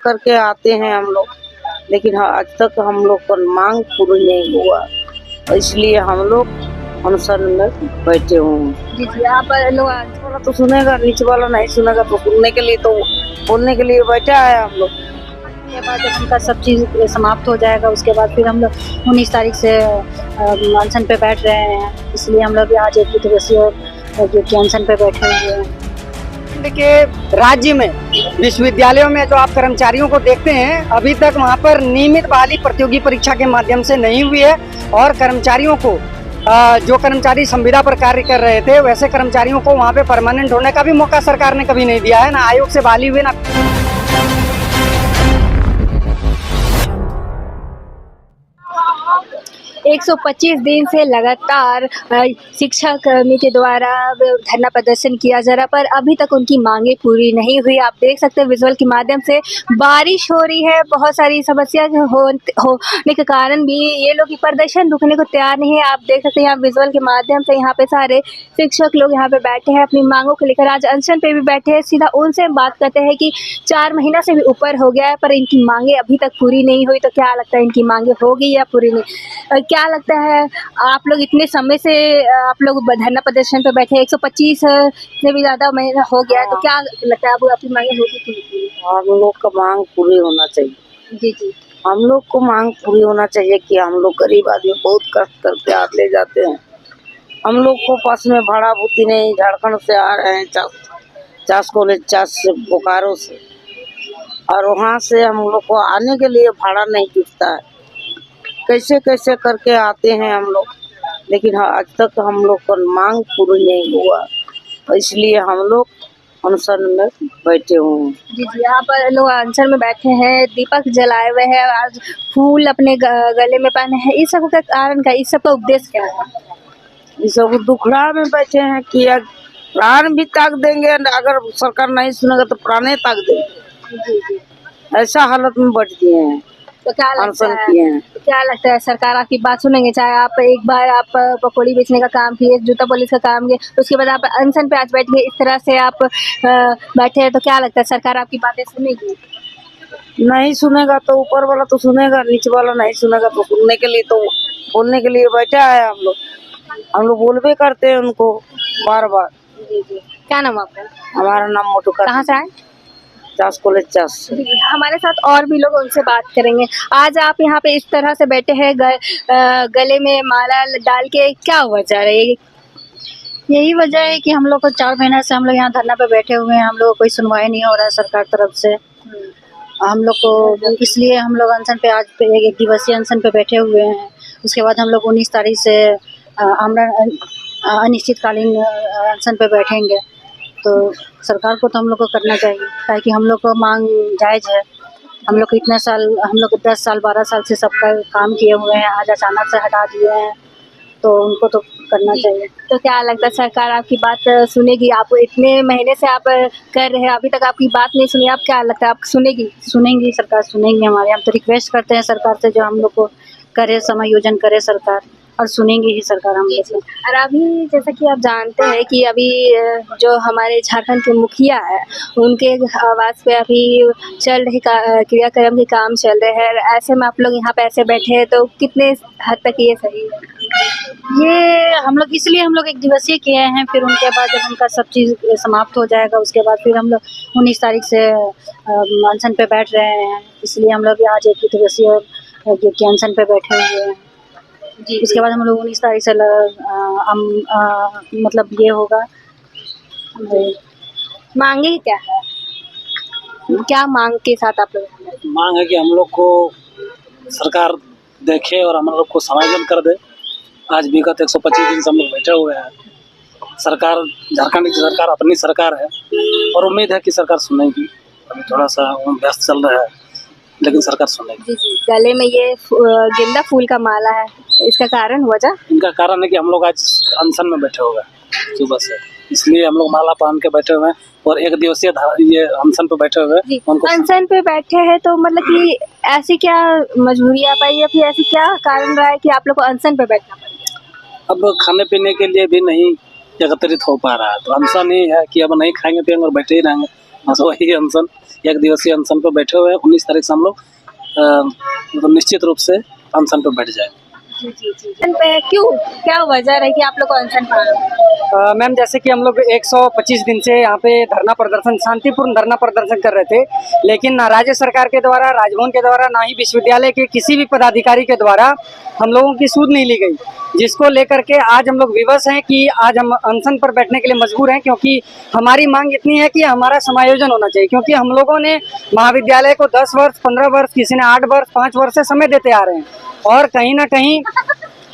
करके आते हैं हम लोग, लेकिन आज तक हम लोग का मांग पूरी नहीं हुआ, और इसलिए हम लोग अनशन में बैठे हुए हैं। जी जी, आप लोग वाला तो सुनेगा, नीचे वाला नहीं सुनेगा, तो सुनने के लिए तो बोलने के लिए बैठा है हम लोग। के बाद जब उनका सब चीज़ समाप्त हो जाएगा उसके बाद फिर हम लोग 19 तारीख से अनशन पे बैठ रहे हैं, इसलिए हम लोग आज 1 दिवसीय अनशन पे बैठे हुए हैं। देखिए, राज्य में विश्वविद्यालयों में जो आप कर्मचारियों को देखते हैं, अभी तक वहां पर नियमित बहाली प्रतियोगी परीक्षा के माध्यम से नहीं हुई है, और कर्मचारियों को जो कर्मचारी संविदा पर कार्य कर रहे थे वैसे कर्मचारियों को वहां पे परमानेंट होने का भी मौका सरकार ने कभी नहीं दिया है, ना आयोग से बहाली हुई ना 125 दिन से लगातार शिक्षा कर्मी के द्वारा धरना प्रदर्शन किया जा रहा, पर अभी तक उनकी मांगे पूरी नहीं हुई। आप देख सकते हैं विजुअल के माध्यम से बारिश हो रही है, बहुत सारी समस्या होने के कारण भी ये लोग प्रदर्शन रुकने को तैयार नहीं है। आप देख सकते हैं यहाँ विजुअल के माध्यम से यहाँ पे सारे शिक्षक लोग यहाँ पे बैठे हैं, अपनी मांगों को लेकर आज अनशन पे भी बैठे हैं। सीधा उनसे बात करते हैं कि 4 महीना से भी ऊपर हो गया है पर इनकी मांगे अभी तक पूरी नहीं हुई, तो क्या लगता है इनकी मांगे होगी या पूरी नहीं? क्या लगता है आप लोग इतने समय से आप लोग धरना प्रदर्शन पे बैठे, 125 से भी ज्यादा महीना हो गया है, तो क्या लगता है अब आपकी मांगे होगी कि नहीं? हम लोग का मांग पूरी होना चाहिए। जी जी, हम लोग को मांग पूरी होना चाहिए कि हम लोग गरीब आदमी बहुत कष्ट करके हाथ ले जाते हैं। हम लोग को पास में भाड़ा भूती नहीं, झारखंड से आ रहे हैं, चास कॉलेज चास से बोकारो से, और वहाँ से हम लोग को आने के लिए भाड़ा नहीं जुटता है। कैसे कैसे करके आते हैं हम लोग, लेकिन आज तक हम लोग का मांग पूरी नहीं हुआ, और इसलिए हम लोग अनशन में बैठे हुए हैं। जी जी, आप लोग अनशन में बैठे हैं, दीपक जलाए हुए हैं, आज फूल अपने गले में पहने हैं, इस सब का कारण क्या, इस सब का उद्देश्य क्या है? ये सब दुखड़ा में बैठे हैं कि प्राण भी त्याग देंगे, अगर सरकार नहीं सुनेगा तो प्राण त्याग देंगे। जी जी, ऐसा हालत में बैठ गए हैं, तो क्या लगता अनशन है, किए हैं। तो क्या लगता है सरकार आपकी बात सुनेंगे? चाहे आप एक बार आप पकौड़ी बेचने का काम किए, जूता पॉलिश का काम किए, उसके बाद आप अनशन पे आज बैठ गए, इस तरह से आप बैठे हैं, तो क्या लगता है सरकार आपकी बातें सुनेगी? नहीं सुनेगा तो ऊपर वाला तो सुनेगा, नीचे वाला नहीं सुनेगा, तो सुनने के लिए तो बोलने के लिए बैठा है हम लोग। हम लोग बोलबे करते हैं उनको बार बार। जी जी, क्या नाम आपका? हमारा नाम मोटू का, कहाँ से आए? चास कॉलेज चास। जी, हमारे साथ और भी लोग, उनसे बात करेंगे। आज आप यहाँ पे इस तरह से बैठे हैं गले में माला डाल के, क्या वजह रही? यही वजह है कि हम लोग को 4 महीना से हम लोग यहाँ धरना पे बैठे हुए हैं, हम लोग को कोई सुनवाई नहीं हो रहा है सरकार तरफ से। हम लोग को इसलिए हम लोग अनशन पे आज 1 दिवसीय अनशन पे बैठे हुए हैं। उसके बाद हम लोग 19 तारीख से अनिश्चितकालीन अनशन पे बैठेंगे। तो सरकार को तो हम लोग को करना चाहिए, ताकि हम लोग को मांग जायज़ है। हम लोग इतने साल, हम लोग 10 साल 12 साल से सबका काम किए हुए हैं, आज अचानक से हटा दिए हैं, तो उनको तो करना चाहिए। तो क्या लगता है सरकार आपकी बात सुनेगी? आप इतने महीने से आप कर रहे हैं, अभी तक आपकी बात नहीं सुनी, आप क्या लगता है आप सुनेगी? सुनेंगी, सरकार सुनेंगी हमारे। हम तो रिक्वेस्ट करते हैं सरकार से, जो हम लोग को करे, समायोजन करे सरकार, और सुनेंगी ही सरकार हम लोग से। और अभी जैसा कि आप जानते हैं कि अभी जो हमारे झारखंड के मुखिया है, उनके आवाज़ पे अभी चल रही क्रियाक्रम के काम चल रहे हैं, ऐसे में आप लोग यहाँ पे ऐसे बैठे हैं, तो कितने हद तक ये सही है? ये हम लोग इसलिए हम लोग 1 दिवसीय किए हैं, फिर उनके बाद जब उनका सब चीज़ समाप्त हो जाएगा उसके बाद फिर हम लोग 19 तारीख से अनशन पे बैठ रहे हैं, इसलिए हम लोग आज 1 दिवसीय अनशन पे बैठे हुए हैं। जी, उसके बाद हम लोग 19 तारीख से मतलब ये होगा। मांगे क्या है, क्या मांग के साथ आप लोग? मांग है कि हम लोग को सरकार देखे और हम लोग को समायोजन कर दे। आज विगत 125 दिन से हम लोग बैठे हुए हैं। सरकार, झारखंड की सरकार अपनी सरकार है, और उम्मीद है कि सरकार सुनेगी। अभी थोड़ा सा व्यस्त चल रहा है, लेकिन सरकार सुनेगी। जी जी, गले में ये गेंदा फूल का माला है, इसका कारण वजह? इनका कारण है कि हम लोग आज अनशन में बैठे हुए हैं सुबह से, इसलिए हम लोग माला पहन के बैठे हुए हैं और 1 दिवसीय ये अनशन पे बैठे हुए हैं। अनशन पे बैठे हैं, तो मतलब कि ऐसी क्या मजबूरी आ पाई या फिर ऐसी क्या कारण रहा है कि आप लोग को अनशन पे बैठना पड़ा? अब खाने पीने के लिए भी नहीं एकत्रित हो पा रहा है, तो अनशन ही है कि अब नहीं खाएंगे पिएंगे और बैठे ही रहेंगे। बस वही अनशन, एक दिवसीय अनशन पर बैठे हुए हैं। 19 तारीख से हम लोग मतलब निश्चित रूप से अनशन पर बैठ जाएंगे। अनशन पे क्यों, क्या वजह रही कि आप लोग को अनशन पर? मैम जैसे कि हम लोग 125 दिन से यहाँ पे धरना प्रदर्शन, शांतिपूर्ण धरना प्रदर्शन कर रहे थे, लेकिन ना राज्य सरकार के द्वारा, राजभवन के द्वारा, ना ही विश्वविद्यालय के किसी भी पदाधिकारी के द्वारा हम लोगों की सूद नहीं ली गई, जिसको लेकर के आज हम लोग विवश हैं कि आज हम अनशन पर बैठने के लिए मजबूर हैं, क्योंकि हमारी मांग इतनी है कि हमारा समायोजन होना चाहिए। क्योंकि हम लोगों ने महाविद्यालय को 10 वर्ष, 15 वर्ष, किसी ने 8 वर्ष, 5 वर्ष से समय देते आ रहे हैं, और कहीं ना कहीं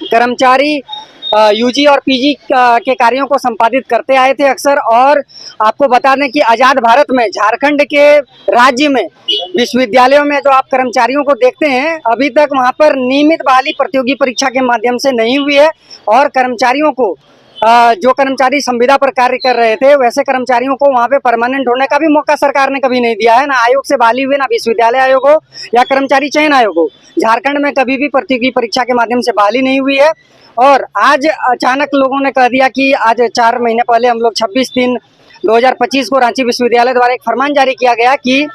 कर्मचारी यूजी और पीजी के कार्यों को संपादित करते आए थे अक्सर। और आपको बता दें कि आज़ाद भारत में झारखंड के राज्य में विश्वविद्यालयों में जो आप कर्मचारियों को देखते हैं, अभी तक वहां पर नियमित बहाली प्रतियोगी परीक्षा के माध्यम से नहीं हुई है। और कर्मचारियों को जो कर्मचारी संविदा पर कार्य कर रहे थे, वैसे कर्मचारियों को वहां पे परमानेंट होने का भी मौका सरकार ने कभी नहीं दिया है। ना आयोग से बहाली हुई, ना विश्वविद्यालय आयोग हो या कर्मचारी चयन आयोग हो, झारखंड में कभी भी प्रतियोगी परीक्षा के माध्यम से बहाली नहीं हुई है। और आज अचानक लोगों ने कह दिया कि आज 4 महीने पहले हम लोग 26/3/2025 को रांची विश्वविद्यालय द्वारा एक फरमान जारी किया गया कि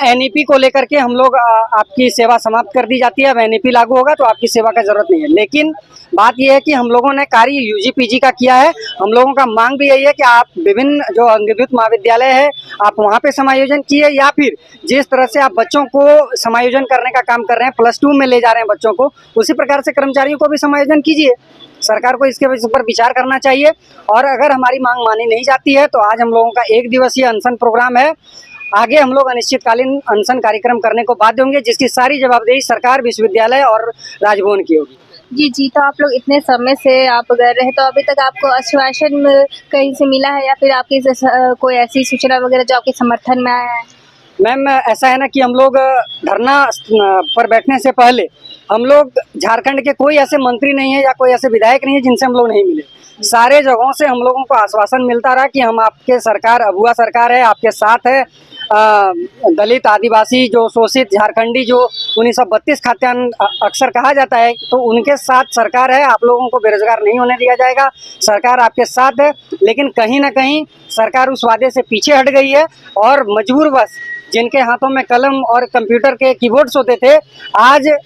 एनईपी को लेकर के हम लोग आपकी सेवा समाप्त कर दी जाती है। अब एनईपी लागू होगा तो आपकी सेवा का जरूरत नहीं है। लेकिन बात यह है कि हम लोगों ने कार्य यूजी पीजी का किया है। हम लोगों का मांग भी यही है कि आप विभिन्न जो अंगीभूत महाविद्यालय है, आप वहाँ पे समायोजन किए, या फिर जिस तरह से आप बच्चों को समायोजन करने का काम कर रहे हैं, +2 में ले जा रहे हैं बच्चों को, उसी प्रकार से कर्मचारियों को भी समायोजन कीजिए। सरकार को इसके ऊपर विचार करना चाहिए। और अगर हमारी मांग मानी नहीं जाती है तो आज हम लोगों का 1 दिवसीय अनशन प्रोग्राम है। आगे हम लोग अनिश्चितकालीन अनशन कार्यक्रम करने को बाध्य होंगे, जिसकी सारी जवाबदेही सरकार, विश्वविद्यालय और राजभवन की होगी। जी, तो आप लोग इतने समय से आप कर रहे हैं, तो अभी तक आपको आश्वासन कहीं से मिला है या फिर आपकी कोई ऐसी सूचना वगैरह जो आपके समर्थन में आया है? मैम ऐसा है ना कि हम लोग धरना पर बैठने से पहले हम लोग झारखंड के कोई ऐसे मंत्री नहीं है या कोई ऐसे विधायक नहीं है जिनसे हम लोग नहीं मिले। सारे जगहों से हम लोगों को आश्वासन मिलता रहा कि हम आपके सरकार, अगुआ सरकार है, आपके साथ है। दलित, आदिवासी, जो शोषित झारखंडी, जो 1932 खाद्यान्न अक्सर कहा जाता है, तो उनके साथ सरकार है। आप लोगों को बेरोजगार नहीं होने दिया जाएगा, सरकार आपके साथ है। लेकिन कहीं ना कहीं सरकार उस वादे से पीछे हट गई है, और मजबूरवश जिनके हाथों में कलम और कंप्यूटर के कीबोर्ड्स होते थे, आज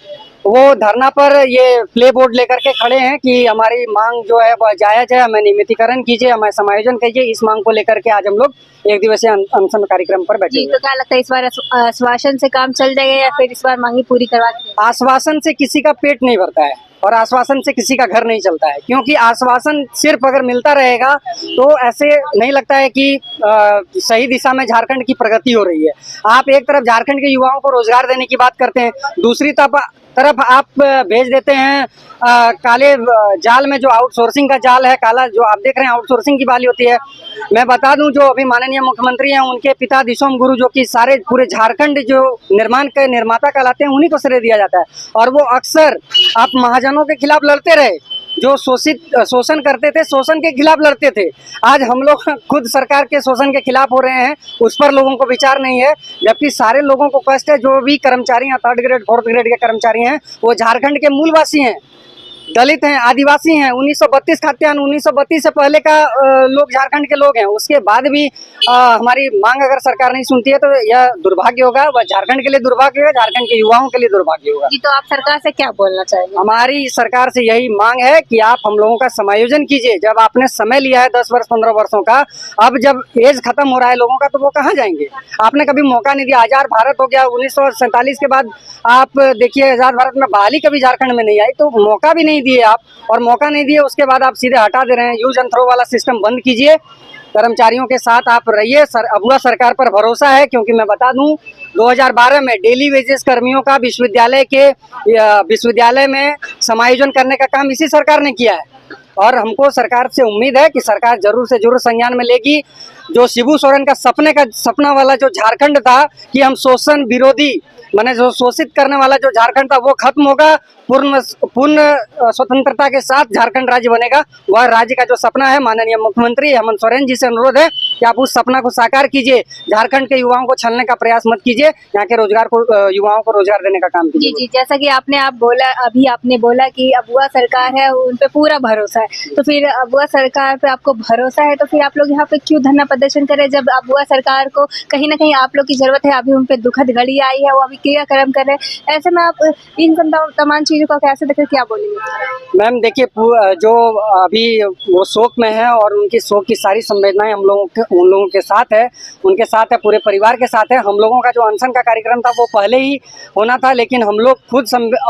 वो धरना पर ये प्ले बोर्ड लेकर के खड़े हैं कि हमारी मांग जो है वह जायज़ है, हमें नियमितीकरण कीजिए, हमें समायोजन कीजिए। इस मांग को लेकर के आज हम लोग 1 दिवसीय अनशन कार्यक्रम पर बैठे जी, हैं। तो क्या लगता है इस बार आश्वासन से काम चल जाएगा या फिर इस बार मांगी पूरी करवा के? आश्वासन से किसी का पेट नहीं भरता है और आश्वासन से किसी का घर नहीं चलता है। क्योंकि आश्वासन सिर्फ अगर मिलता रहेगा तो ऐसे नहीं लगता है कि सही दिशा में झारखंड की प्रगति हो रही है। आप एक तरफ झारखंड के युवाओं को रोजगार देने की बात करते हैं, दूसरी तरफ आप भेज देते हैं काले जाल में, जो आउटसोर्सिंग का जाल है, काला जो आप देख रहे हैं, आउटसोर्सिंग की बात होती है। मैं बता दूं, जो अभी माननीय मुख्यमंत्री हैं, उनके पिता दिशोम गुरु, जो कि सारे पूरे झारखंड जो निर्माण के निर्माता कहलाते हैं, उन्हीं को श्रेय दिया जाता है। और वो अक्सर आप महाजनों के खिलाफ लड़ते रहे, जो शोषण करते थे, शोषण के खिलाफ लड़ते थे। आज हम लोग खुद सरकार के शोषण के खिलाफ हो रहे हैं, उस पर लोगों को विचार नहीं है। जबकि सारे लोगों को कष्ट है। जो भी कर्मचारी हैं, 3rd ग्रेड 4th ग्रेड के कर्मचारी हैं, वो झारखंड के मूलवासी हैं, दलित हैं, आदिवासी हैं। 1932 खाद्यान्न, 1932 से पहले का लोग झारखंड के लोग हैं। उसके बाद भी हमारी मांग अगर सरकार नहीं सुनती है तो यह दुर्भाग्य होगा। वह झारखंड के लिए दुर्भाग्य होगा, झारखंड के युवाओं के लिए दुर्भाग्य होगा। जी, तो आप सरकार से क्या बोलना चाहेंगे? हमारी सरकार से यही मांग है कि आप हम लोगों का समायोजन कीजिए। जब आपने समय लिया है 10 वर्ष 15 वर्षों का, अब जब एज खत्म हो रहा है लोगों का, तो वो कहाँ जाएंगे? आपने कभी मौका नहीं दिया। आजाद भारत हो गया, 1947 के बाद आप देखिए आजाद भारत में बहाली कभी झारखंड में नहीं आई, तो मौका भी नहीं दिए आप। और मौका नहीं दिए, उसके बाद आप सीधे हटा दे रहे हैं। यूज एंड थ्रो वाला सिस्टम बंद कीजिए, कर्मचारियों के साथ आप रहिए। अगुआ सरकार पर भरोसा है। क्योंकि मैं बता दूं, 2012 में डेली वेजेस कर्मियों का विश्वविद्यालय में समायोजन करने का काम इसी सरकार ने किया है। और हमको सरकार से उम्मीद है कि सरकार जरूर से जरूर संज्ञान में लेगी। जो शिबू सोरेन का सपना वाला जो झारखंड था कि हम शोषण विरोधी, माने जो शोषित करने वाला जो झारखंड था, वो खत्म होगा। पूर्ण स्वतंत्रता के साथ झारखंड राज्य बनेगा। वह राज्य का जो सपना है, माननीय मुख्यमंत्री हेमंत सोरेन जी से अनुरोध है कि आप उस सपना को साकार कीजिए। झारखंड के युवाओं को छलने का प्रयास मत कीजिए। यहाँ के युवाओं को रोजगार देने का काम कीजिए। जी, जैसा कि आपने बोला कि अगुआ सरकार है, उन पे पूरा भरोसा है। तो फिर अगुआ सरकार पे आपको भरोसा है, तो फिर आप लोग यहाँ पे क्यों धरना प्रदर्शन कर रहे हैं, जब अब हुआ सरकार को कहीं ना कहीं आप लोग की जरूरत है, अभी उन पे दुखद घड़ी आई है, वो अभी क्रियाक्रम कर रहे हैं, ऐसे में आप इन तमाम चीजों को कैसे देखकर क्या बोलेंगे? मैम देखिए, जो अभी वो शोक में है और उनकी शोक की सारी संवेदनाएं उन लोगों के साथ है, उनके साथ है, पूरे परिवार के साथ है। हम लोगों का जो अनशन का कार्यक्रम था वो पहले ही होना था, लेकिन हम लोग खुद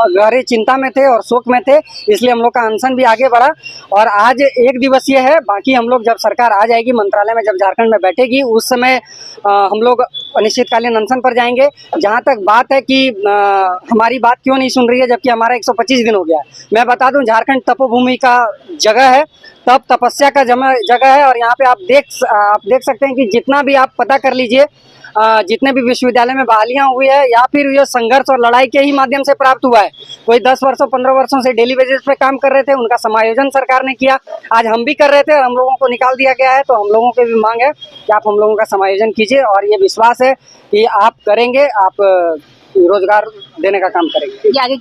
गहरे चिंता में थे और शोक में थे, इसलिए हम लोग का अनशन भी आगे बढ़ा और आज 1 दिवसीय है। बाकी हम लोग जब सरकार आ जाएगी मंत्रालय में, जब झारखंड में बैठेगी, उस समय हम लोग अनिश्चितकालीन अनशन पर जाएंगे। जहाँ तक बात है कि हमारी बात क्यों नहीं सुन रही है जबकि हमारा 125 दिन हो गया है, मैं बता दूं झारखंड तपोभूमि का जगह है, तप तपस्या का जगह है और यहाँ पे आप देख सकते हैं कि जितना भी आप पता कर लीजिए, जितने भी विश्वविद्यालय में बहालियां हुई है या फिर ये संघर्ष और लड़ाई के ही माध्यम से प्राप्त हुआ है। कोई 10 वर्षों 15 वर्षों से डेली बेसिस पे काम कर रहे थे, उनका समायोजन सरकार ने किया। आज हम भी कर रहे थे और हम लोगों को निकाल दिया गया है, तो हम लोगों की भी मांग है कि आप हम लोगों का समायोजन कीजिए और ये विश्वास है कि आप करेंगे, आप रोजगार देने का काम करेंगे। ये आगे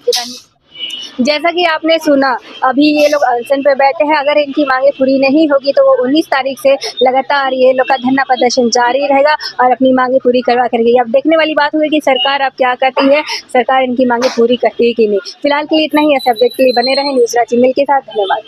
जैसा कि आपने सुना, अभी ये लोग अनशन पे बैठे हैं, अगर इनकी मांगे पूरी नहीं होगी तो वो 19 तारीख से लगातार ये लोग का धरना प्रदर्शन जारी रहेगा और अपनी मांगे पूरी करवा करेगी। अब देखने वाली बात हुई कि सरकार अब क्या करती है, सरकार इनकी मांगे पूरी करती है कि नहीं। फिलहाल के लिए इतना ही है। अपडेट के लिए बने रहें न्यूज़ रांची मिल के साथ। धन्यवाद।